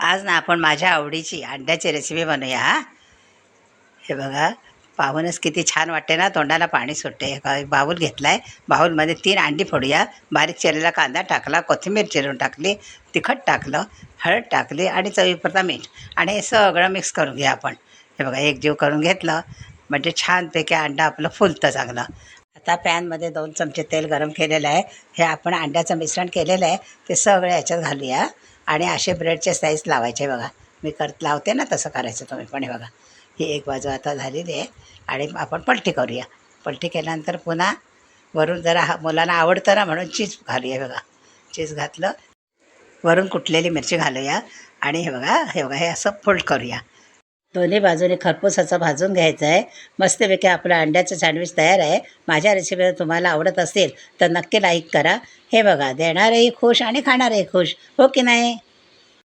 आज ना आपण माझ्या आवडीची अंड्याची रेसिपी बनवूया हा. हे बघा, पाहूनच किती छान वाटते ना, तोंडाला पाणी सुटते. एक बाऊल घेतला आहे. बाऊलमध्ये 3 अंडी फोडूया. बारीक चिरलेला कांदा टाकला, कोथिंबीर चिरून टाकली, तिखट टाकलं, हळद टाकली आणि चवीपुरता मीठ आणि हे सगळं मिक्स करून घ्या आपण. हे बघा, एकजीव करून घेतलं म्हणजे छानपैकी अंडा आपलं फुलतं चांगलं. आता पॅनमध्ये 2 चमचे तेल गरम केलेलं आहे. हे आपण अंड्याचं मिश्रण केलेलं आहे ते सगळं याच्यात घालूया आणि असे ब्रेडचे स्लाईस लावायचे. बघा, मी लावते ना तसं करायचं तुम्ही पण. हे बघा, ही एक बाजू आता झालेली आहे आणि आपण पलटी करूया. पलटी केल्यानंतर पुन्हा वरून जरा मुलांना आवडतं ना म्हणून चीज घालूया. बघा, चीज घातलं, वरून कुटलेली मिरची घालूया आणि हे बघा हे असं फोल्ड करूया. दोन्ही बाजूने खरपूस असं भाजून घ्यायचं आहे. मस्तपैकी आपलं अंड्याचं सँडविच तयार आहे. माझ्या रेसिपी तुम्हाला आवडत असेल तर नक्की लाईक करा. हे बघा, देणारेही खुश आणि खाणारेही खुश, हो की नाही?